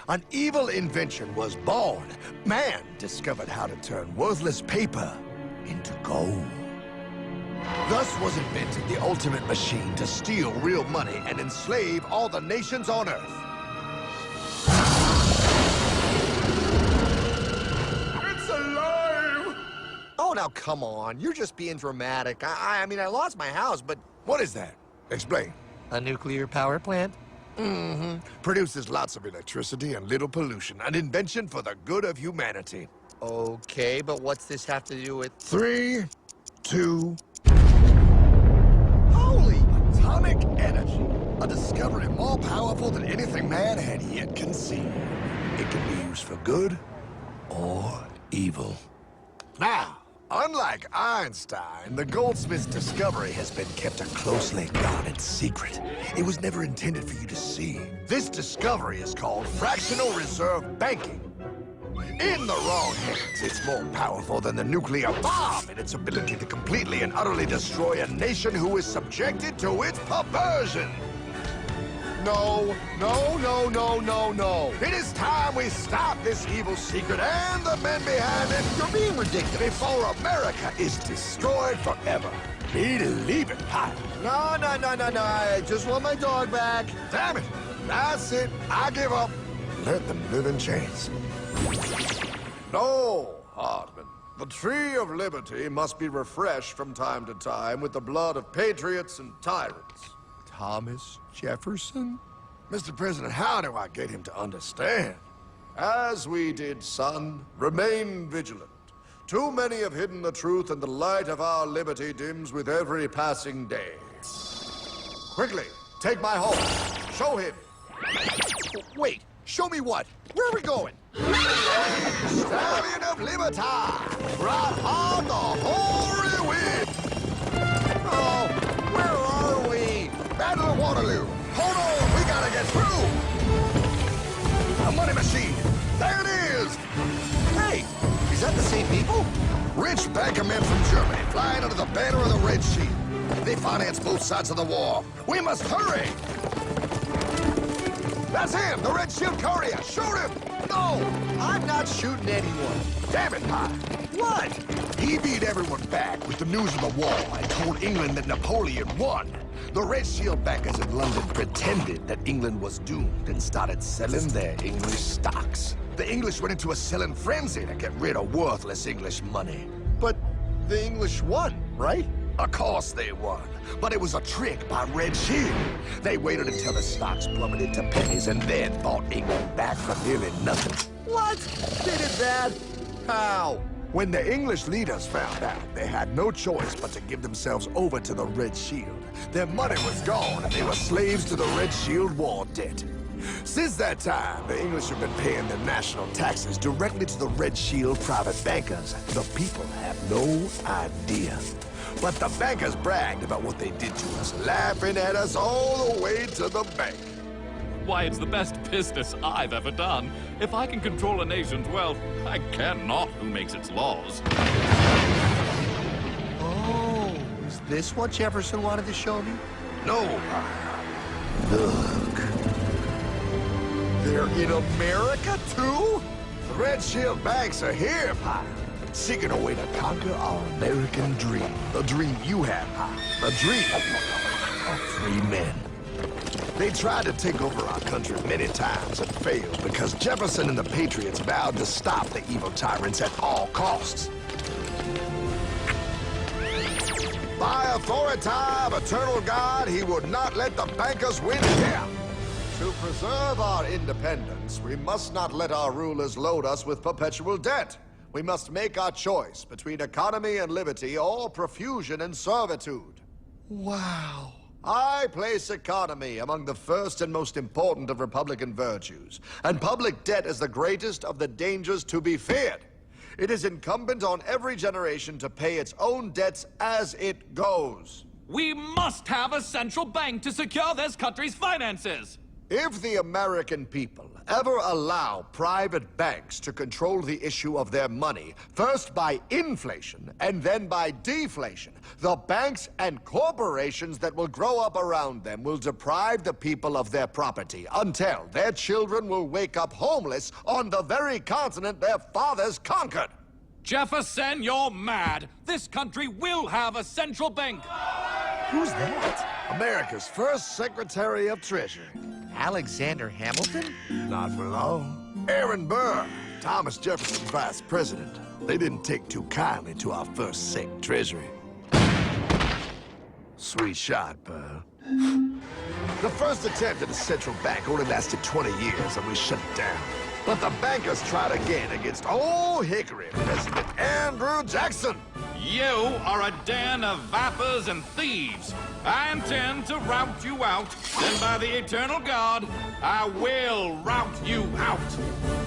An evil invention was born. Man discovered how to turn worthless paper into gold. Thus was invented the ultimate machine to steal real money and enslave all the nations on Earth. It's alive! Oh, now come on. You're just being dramatic. I mean, I lost my house, but... What is that? Explain. A nuclear power plant? Mm-hmm. Produces lots of electricity and little pollution. An invention for the good of humanity. Okay, but what's this have to do with... 3, 2... Holy atomic energy! A discovery more powerful than anything man had yet conceived. It can be used for good or evil. Now, unlike Einstein, the goldsmith's discovery has been kept a closely guarded secret. It was never intended for you to see. This discovery is called fractional reserve banking. In the wrong hands, it's more powerful than the nuclear bomb in its ability to completely and utterly destroy a nation who is subjected to its perversion. No, no, no, no, no, no. It is time we stop this evil secret and the men behind it. You're being ridiculous. Before America is destroyed forever. Believe it, Pop. No, no, no, no, no. I just want my dog back. Damn it. That's it. I give up. Let them live in chains. No, Hardman. The tree of liberty must be refreshed from time to time with the blood of patriots and tyrants. Thomas Jefferson? Mr. President, how do I get him to understand? As we did, son, remain vigilant. Too many have hidden the truth, and the light of our liberty dims with every passing day. Quickly, take my horse. Show him. Wait, show me what? Where are we going? Stallion of Liberty! Right on the hoary wind! Oh, where are we? Battle of Waterloo! Hold on, we gotta get through! A money machine! There it is! Hey, is that the same people? Rich banker men from Germany flying under the banner of the Red Shield. They finance both sides of the war. We must hurry! That's him, the Red Shield courier! Shoot him! No, I'm not shooting anyone. Damn it, Pie! What? He beat everyone back with the news of the war and told England that Napoleon won. The Red Shield bankers in London pretended that England was doomed and started selling their English stocks. The English went into a selling frenzy to get rid of worthless English money. But the English won, right? Of course they won, but it was a trick by Red Shield. They waited until the stocks plummeted to pennies and then bought England back for nearly nothing. What? They did that? How? When the English leaders found out, they had no choice but to give themselves over to the Red Shield. Their money was gone, and they were slaves to the Red Shield war debt. Since that time, the English have been paying their national taxes directly to the Red Shield private bankers. The people have no idea. But the bankers bragged about what they did to us, laughing at us all the way to the bank. Why, it's the best business I've ever done. If I can control a nation's wealth, I care not who makes its laws. Oh, is this what Jefferson wanted to show me? No, look. They're in America, too? The Red Shield banks are here, Pie. Seeking a way to conquer our American dream. The dream you have, Pie. The dream of free men. They tried to take over our country many times and failed because Jefferson and the Patriots vowed to stop the evil tyrants at all costs. By authority of eternal God, he would not let the bankers win here. To preserve our independence, we must not let our rulers load us with perpetual debt. We must make our choice between economy and liberty or profusion and servitude. Wow. I place economy among the first and most important of Republican virtues, and public debt is the greatest of the dangers to be feared. It is incumbent on every generation to pay its own debts as it goes. We must have a central bank to secure this country's finances. If the American people ever allow private banks to control the issue of their money, first by inflation and then by deflation, the banks and corporations that will grow up around them will deprive the people of their property until their children will wake up homeless on the very continent their fathers conquered. Jefferson, you're mad. This country will have a central bank. Who's that? America's first Secretary of Treasury. Alexander Hamilton? Not for long. Aaron Burr, Thomas Jefferson's vice president. They didn't take too kindly to our first Sec Treasury. Sweet shot, Burr. The first attempt at a central bank only lasted 20 years and we shut it down. But the bankers tried again against Old Hickory President Andrew Jackson. You are a den of vipers and thieves. I intend to rout you out. Then by the eternal God, I will rout you out.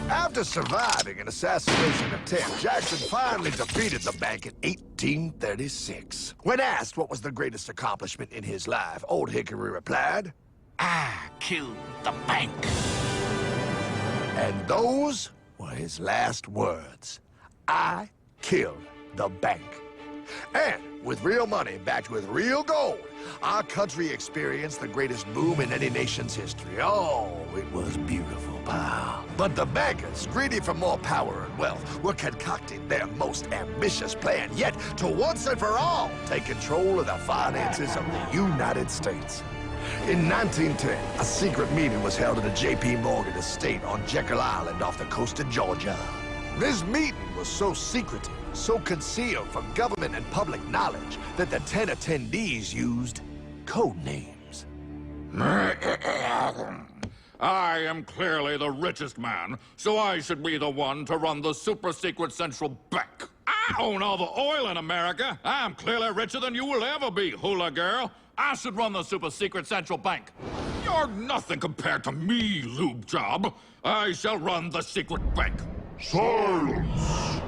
After surviving an assassination attempt, Jackson finally defeated the bank in 1836. When asked what was the greatest accomplishment in his life, Old Hickory replied, I killed the bank. and those were his last words. I killed the bank. And with real money backed with real gold, our country experienced the greatest boom in any nation's history. Oh, it was beautiful, pal. But the bankers, greedy for more power and wealth, were concocting their most ambitious plan yet to once and for all take control of the finances of the United States. In 1910, a secret meeting was held at a J.P. Morgan estate on Jekyll Island off the coast of Georgia. This meeting was so secretive, so concealed from government and public knowledge that the 10 attendees used code names. I am clearly the richest man, so I should be the one to run the super-secret central bank. I own all the oil in America. I'm clearly richer than you will ever be, hula girl. I should run the super-secret central bank. You're nothing compared to me, lube job. I shall run the secret bank. Silence!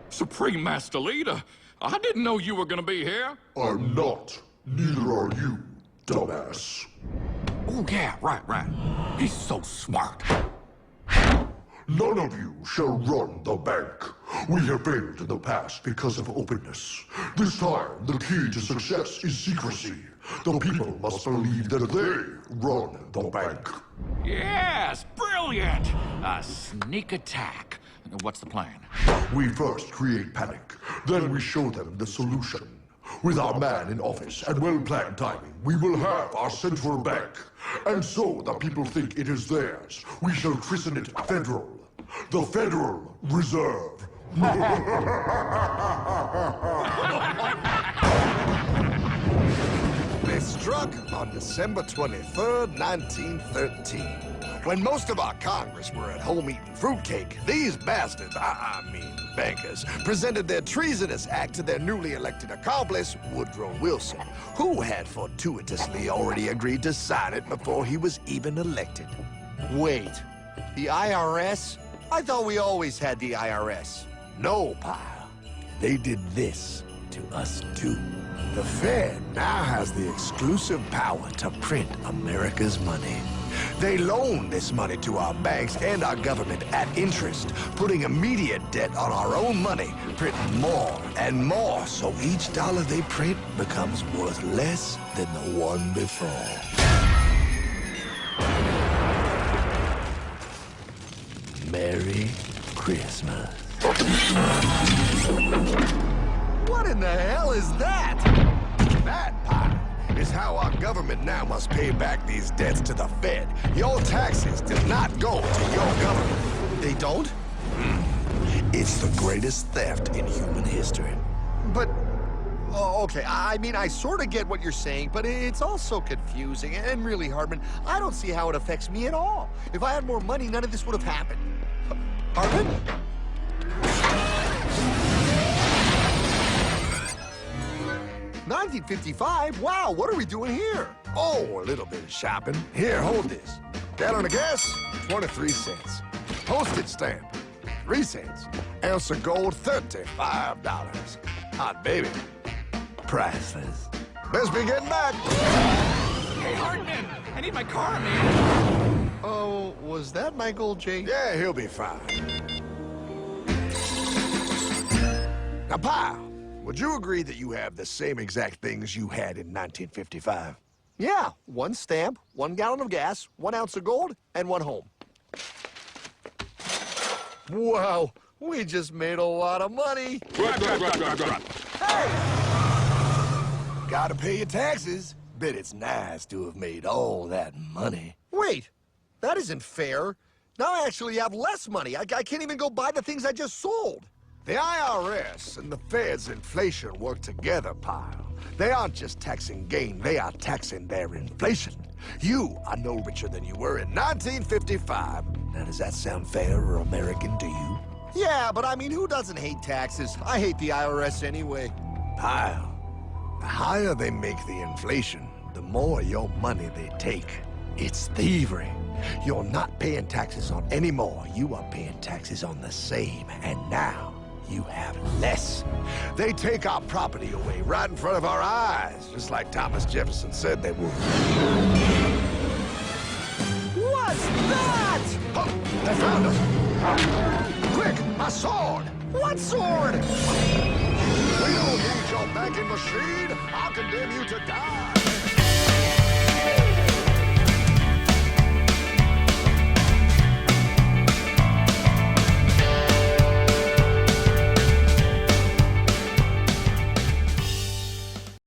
Supreme Master Leader, I didn't know you were gonna be here. I'm not. Neither are you, dumbass. Oh, yeah, right. He's so smart. None of you shall run the bank. We have failed in the past because of openness. This time, the key to success is secrecy. The people must believe that they run the bank. Yes, brilliant! A sneak attack. What's the plan? We first create panic, then we show them the solution. With our man in office and well-planned timing, we will have our central bank. And so the people think it is theirs. We shall christen it Federal. The Federal Reserve. They struck on December 23rd, 1913. When most of our Congress were at home eating fruitcake, these bastards, I mean bankers, presented their treasonous act to their newly elected accomplice, Woodrow Wilson, who had fortuitously already agreed to sign it before he was even elected. Wait, the IRS? I thought we always had the IRS. No, pal. They did this to us too. The Fed now has the exclusive power to print America's money. They loan this money to our banks and our government at interest, putting immediate debt on our own money, printing more and more, so each dollar they print becomes worth less than the one before. Merry Christmas. What in the hell is that? That pie is how our government now must pay back these debts to the Fed. Your taxes do not go to your government. They don't? It's the greatest theft in human history. But, oh, okay, I mean, I sort of get what you're saying, but it's also confusing and really, Hardman, I don't see how it affects me at all. If I had more money, none of this would have happened. Hardman? 1955? Wow, what are we doing here? Oh, a little bit of shopping. Here, hold this. Gallon of gas, 23 cents. Postage stamp, 3 cents. Ounce of gold, $35. Hot baby. Priceless. Best be getting back. Hey, Hartman! I need my car, man! Oh, was that Michael J? Yeah, he'll be fine. Now, pal, would you agree that you have the same exact things you had in 1955? Yeah, 1 stamp, 1 gallon of gas, 1 ounce of gold, and 1 home. Wow, we just made a lot of money. Hey! Gotta pay your taxes. Bet it's nice to have made all that money. Wait, that isn't fair. Now I actually have less money. I can't even go buy the things I just sold. The IRS and the Fed's inflation work together, pal. They aren't just taxing gain, they are taxing their inflation. You are no richer than you were in 1955. Now, does that sound fair or American to you? Yeah, but I mean, who doesn't hate taxes? I hate the IRS anyway. Pal, the higher they make the inflation, the more your money they take. It's thievery. You're not paying taxes on any more. You are paying taxes on the same. And now, you have less. They take our property away right in front of our eyes, just like Thomas Jefferson said they would. What's that? Oh, they found us! Quick, my sword! What sword? We don't need your banking machine! I'll condemn you to die!